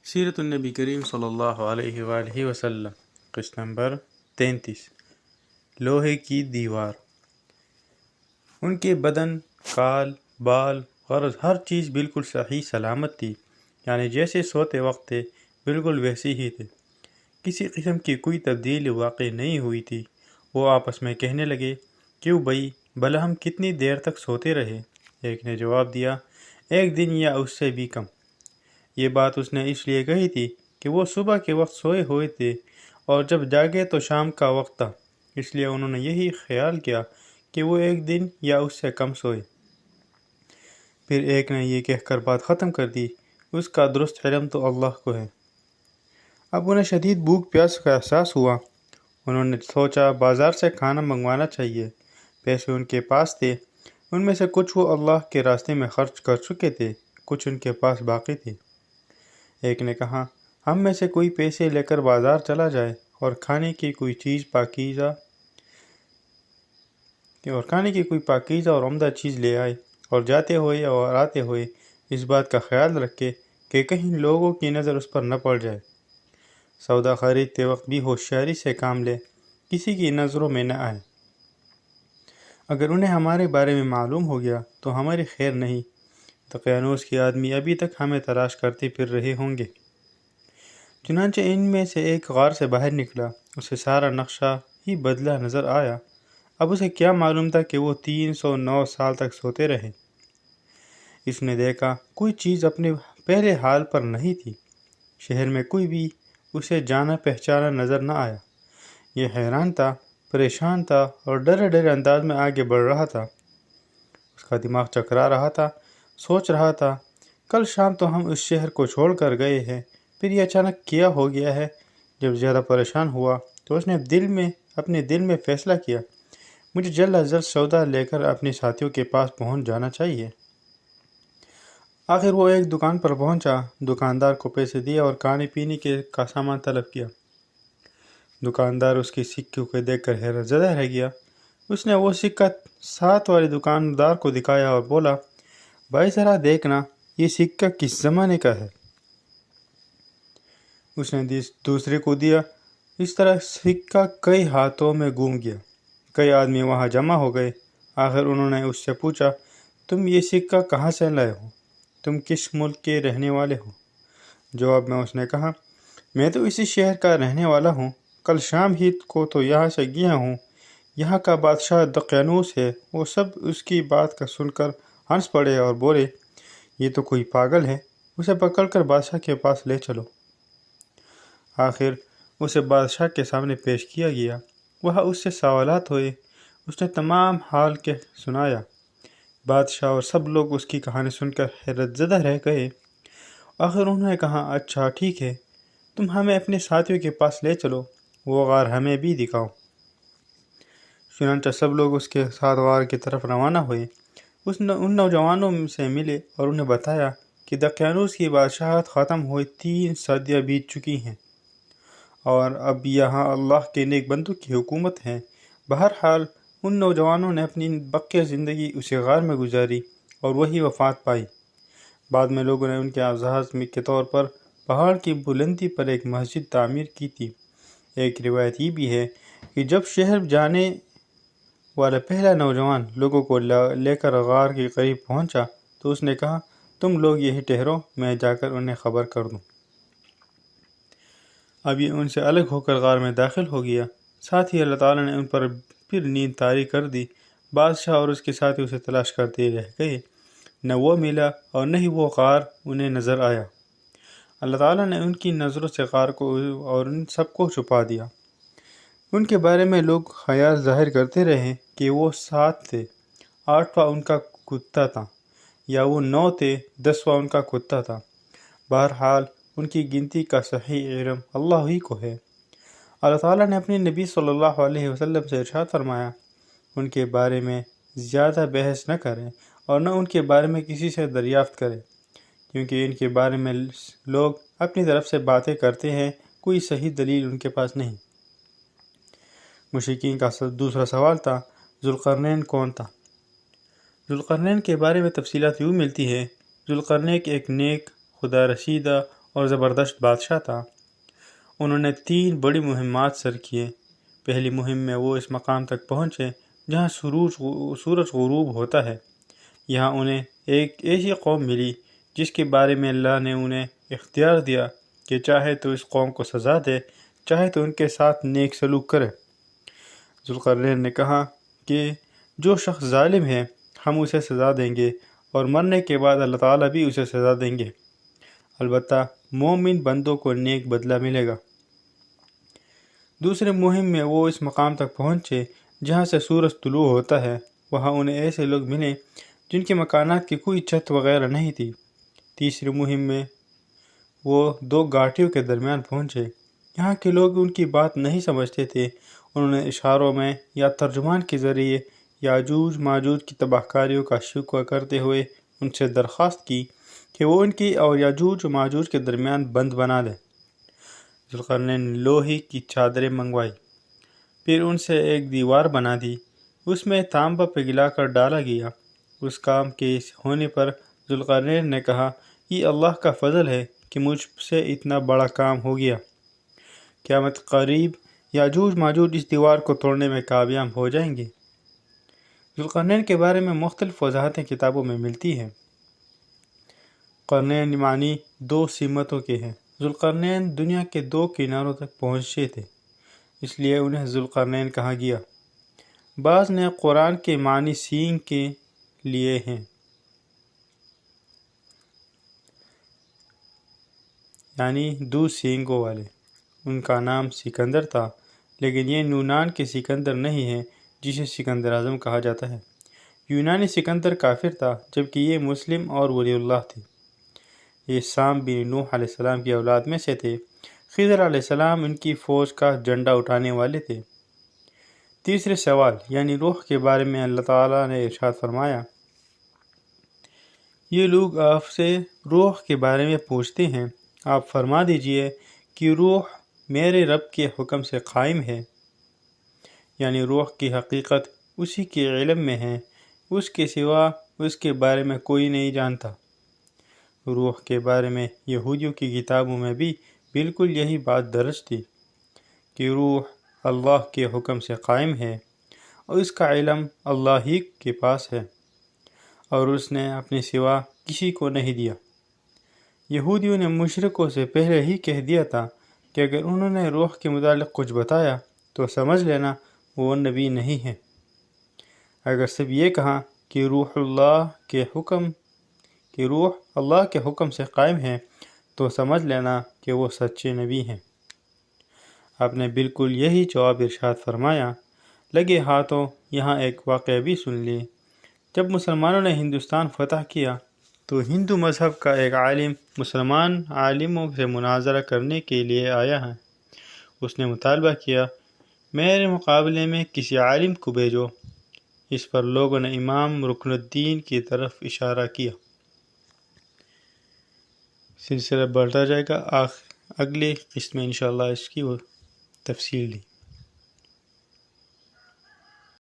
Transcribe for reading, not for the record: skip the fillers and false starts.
سیرت النبی کریم صلی اللہ علیہ وآلہ وسلم، قسط نمبر 33۔ لوہے کی دیوار۔ ان کے بدن، کال، بال، غرض ہر چیز بالکل صحیح سلامت تھی، یعنی جیسے سوتے وقت تھے بالکل ویسے ہی تھے، کسی قسم کی کوئی تبدیلی واقع نہیں ہوئی تھی۔ وہ آپس میں کہنے لگے، کیوں بھئی، بھلا ہم کتنی دیر تک سوتے رہے؟ ایک نے جواب دیا، 1 دن یا اس سے بھی کم۔ یہ بات اس نے اس لیے کہی تھی کہ وہ صبح کے وقت سوئے ہوئے تھے اور جب جاگے تو شام کا وقت تھا، اس لیے انہوں نے یہی خیال کیا کہ وہ 1 دن یا اس سے کم سوئے۔ پھر ایک نے یہ کہہ کر بات ختم کر دی، اس کا درست علم تو اللہ کو ہے۔ اب انہیں شدید بھوک پیاس کا احساس ہوا۔ انہوں نے سوچا بازار سے کھانا منگوانا چاہیے۔ پیسے ان کے پاس تھے، ان میں سے کچھ وہ اللہ کے راستے میں خرچ کر چکے تھے، کچھ ان کے پاس باقی تھے۔ ایک نے کہا، ہم میں سے کوئی پیسے لے کر بازار چلا جائے اور کھانے کی کوئی پاکیزہ اور عمدہ چیز لے آئے، اور جاتے ہوئے اور آتے ہوئے اس بات کا خیال رکھے کہ کہیں لوگوں کی نظر اس پر نہ پڑ جائے۔ سودا خریدتے وقت بھی ہوشیاری سے کام لے، کسی کی نظروں میں نہ آئے۔ اگر انہیں ہمارے بارے میں معلوم ہو گیا تو ہماری خیر نہیں، دقیانوس کے آدمی ابھی تک ہمیں تلاش کرتے پھر رہے ہوں گے۔ چنانچہ ان میں سے ایک غار سے باہر نکلا، اسے سارا نقشہ ہی بدلا نظر آیا۔ اب اسے کیا معلوم تھا کہ وہ 309 سال تک سوتے رہے۔ اس نے دیکھا کوئی چیز اپنے پہلے حال پر نہیں تھی، شہر میں کوئی بھی اسے جانا پہچانا نظر نہ آیا۔ یہ حیران تھا، پریشان تھا اور ڈرے ڈرے انداز میں آگے بڑھ رہا تھا۔ اس کا دماغ چکرا رہا تھا، سوچ رہا تھا، کل شام تو ہم اس شہر کو چھوڑ کر گئے ہیں، پھر یہ اچانک کیا ہو گیا ہے؟ جب زیادہ پریشان ہوا تو اس نے اپنے دل میں فیصلہ کیا، مجھے جلد از جلد سودا لے کر اپنے ساتھیوں کے پاس پہنچ جانا چاہیے۔ آخر وہ ایک دکان پر پہنچا، دکاندار کو پیسے دیے اور کھانے پینے کا سامان طلب کیا۔ دکاندار اس کی سکوں کو دیکھ کر حیرت زدہ رہ گیا۔ اس نے وہ سکہ ساتھ والے دکاندار کو دکھایا اور بولا، بھائی ذرا دیکھنا، یہ سکہ کس زمانے کا ہے؟ اس نے دوسرے کو دیا۔ اس طرح سکہ کئی ہاتھوں میں گم گیا۔ کئی آدمی وہاں جمع ہو گئے۔ آخر انہوں نے اس سے پوچھا، تم یہ سکہ کہاں سے لائے ہو؟ تم کس ملک کے رہنے والے ہو؟ جواب میں اس نے کہا، میں تو اسی شہر کا رہنے والا ہوں، کل شام ہی کو تو یہاں سے گیا ہوں۔ یہاں کا بادشاہ دقیانوس ہے۔ وہ سب اس کی بات کا سن کر ہنس پڑے اور بولے، یہ تو کوئی پاگل ہے، اسے پکڑ کر بادشاہ کے پاس لے چلو۔ آخر اسے بادشاہ کے سامنے پیش کیا گیا۔ وہاں اس سے سوالات ہوئے، اس نے تمام حال کے سنایا۔ بادشاہ اور سب لوگ اس کی کہانی سن کر حیرت زدہ رہ گئے۔ آخر انہوں نے کہا، اچھا ٹھیک ہے، تم ہمیں اپنے ساتھیوں کے پاس لے چلو، وہ غار ہمیں بھی دکھاؤ۔ چنانچہ سب لوگ اس کے ساتھ غار کی طرف روانہ ہوئے۔ ان نوجوانوں سے ملے اور انہیں بتایا کہ دقیانوس کی بادشاہت ختم ہوئے 3 صدیاں بیت چکی ہیں اور اب یہاں اللہ کے نیک بندوں کی حکومت ہے۔ بہرحال ان نوجوانوں نے اپنی بقیہ زندگی اسی غار میں گزاری اور وہی وفات پائی۔ بعد میں لوگوں نے ان کے اعزاز کے طور پر پہاڑ کی بلندی پر ایک مسجد تعمیر کی تھی۔ ایک روایت یہ بھی ہے کہ جب شہر جانے والا پہلا نوجوان لوگوں کو لے کر غار کے قریب پہنچا تو اس نے کہا، تم لوگ یہی ٹھہرو، میں جا کر انہیں خبر کر دوں۔ اب یہ ان سے الگ ہو کر غار میں داخل ہو گیا۔ ساتھ ہی اللہ تعالیٰ نے ان پر پھر نیند طاری کر دی۔ بادشاہ اور اس کے ساتھی اسے تلاش کرتے رہ گئے، نہ وہ ملا اور نہ ہی وہ غار انہیں نظر آیا۔ اللہ تعالیٰ نے ان کی نظروں سے غار کو اور ان سب کو چھپا دیا۔ ان کے بارے میں لوگ خیال ظاہر کرتے رہے کہ وہ 7 تھے، 8واں ان کا کتا تھا، یا وہ 9 تھے، 10واں ان کا کتا تھا۔ بہرحال ان کی گنتی کا صحیح علم اللہ ہی کو ہے۔ اللہ تعالیٰ نے اپنے نبی صلی اللہ علیہ وسلم سے ارشاد فرمایا، ان کے بارے میں زیادہ بحث نہ کریں اور نہ ان کے بارے میں کسی سے دریافت کریں، کیونکہ ان کے بارے میں لوگ اپنی طرف سے باتیں کرتے ہیں، کوئی صحیح دلیل ان کے پاس نہیں۔ مشرکین کا دوسرا سوال تھا، ذوالقرنین کون تھا؟ ذوالقرنین کے بارے میں تفصیلات یوں ملتی ہے، ذوالقرنین ایک نیک، خدا رسیدہ اور زبردست بادشاہ تھا۔ انہوں نے 3 بڑی مہمات سر کیے۔ پہلی مہم میں وہ اس مقام تک پہنچے جہاں سورج غروب ہوتا ہے۔ یہاں انہیں ایک ایسی قوم ملی جس کے بارے میں اللہ نے انہیں اختیار دیا کہ چاہے تو اس قوم کو سزا دے، چاہے تو ان کے ساتھ نیک سلوک کرے۔ ذوالقرنین نے کہا کہ جو شخص ظالم ہے ہم اسے سزا دیں گے اور مرنے کے بعد اللہ تعالیٰ بھی اسے سزا دیں گے، البتہ مومن بندوں کو نیک بدلہ ملے گا۔ دوسرے مہم میں وہ اس مقام تک پہنچے جہاں سے سورج طلوع ہوتا ہے۔ وہاں انہیں ایسے لوگ ملے جن کے مکانات کی کوئی چھت وغیرہ نہیں تھی۔ تیسری مہم میں وہ 2 گھاٹیوں کے درمیان پہنچے۔ یہاں کے لوگ ان کی بات نہیں سمجھتے تھے۔ انہوں نے اشاروں میں یا ترجمان کے ذریعے یاجوج ماجوج کی تباہ کاریوں کا شکوہ کرتے ہوئے ان سے درخواست کی کہ وہ ان کی اور یاجوج و ماجوج کے درمیان بند بنا دیں۔ ذوالقرنین نے لوہے کی چادریں منگوائی، پھر ان سے ایک دیوار بنا دی، اس میں تانبا پگھلا کر ڈالا گیا۔ اس کام کے ہونے پر ذوالقرنین نے کہا، یہ اللہ کا فضل ہے کہ مجھ سے اتنا بڑا کام ہو گیا۔ قیامت قریب یاجوج ماجوج اس دیوار کو توڑنے میں کامیاب ہو جائیں گے۔ ذوالقرنین کے بارے میں مختلف وضاحتیں کتابوں میں ملتی ہیں۔ قرنین معنی 2 سمتوں کے ہیں۔ ذوالقرنین دنیا کے 2 کناروں تک پہنچے تھے، اس لیے انہیں ذوالقرنین کہا گیا۔ بعض نے قرآن کے معنی سینگ کے لیے ہیں، یعنی 2 سینگوں والے۔ ان کا نام سکندر تھا، لیکن یہ یونان کے سکندر نہیں ہے جسے سکندر اعظم کہا جاتا ہے۔ یونانی سکندر کافر تھا، جبکہ یہ مسلم اور ولی اللہ تھے۔ یہ سام بن نوح علیہ السلام کی اولاد میں سے تھے۔ خضر علیہ السلام ان کی فوج کا جھنڈا اٹھانے والے تھے۔ تیسرے سوال یعنی روح کے بارے میں اللہ تعالیٰ نے ارشاد فرمایا، یہ لوگ آپ سے روح کے بارے میں پوچھتے ہیں، آپ فرما دیجئے کہ روح میرے رب کے حکم سے قائم ہے، یعنی روح کی حقیقت اسی کے علم میں ہے، اس کے سوا اس کے بارے میں کوئی نہیں جانتا۔ روح کے بارے میں یہودیوں کی کتابوں میں بھی بالکل یہی بات درج تھی کہ روح اللہ کے حکم سے قائم ہے اور اس کا علم اللہ ہی کے پاس ہے اور اس نے اپنے سوا کسی کو نہیں دیا۔ یہودیوں نے مشرکوں سے پہلے ہی کہہ دیا تھا کہ اگر انہوں نے روح کے متعلق کچھ بتایا تو سمجھ لینا وہ نبی نہیں ہے۔ اگر صرف یہ کہا کہ روح اللہ کے حکم سے قائم ہے تو سمجھ لینا کہ وہ سچے نبی ہیں۔ آپ نے بالکل یہی جواب ارشاد فرمایا۔ لگے ہاتھوں یہاں ایک واقعہ بھی سن لیں۔ جب مسلمانوں نے ہندوستان فتح کیا تو ہندو مذہب کا ایک عالم مسلمان عالموں سے مناظرہ کرنے کے لیے آیا ہے۔ اس نے مطالبہ کیا، میرے مقابلے میں کسی عالم کو بھیجو۔ اس پر لوگوں نے امام رکن الدین کی طرف اشارہ کیا۔ سلسلہ بڑھتا جائے گا، اگلی قسط میں انشاءاللہ اس کی تفصیل دی۔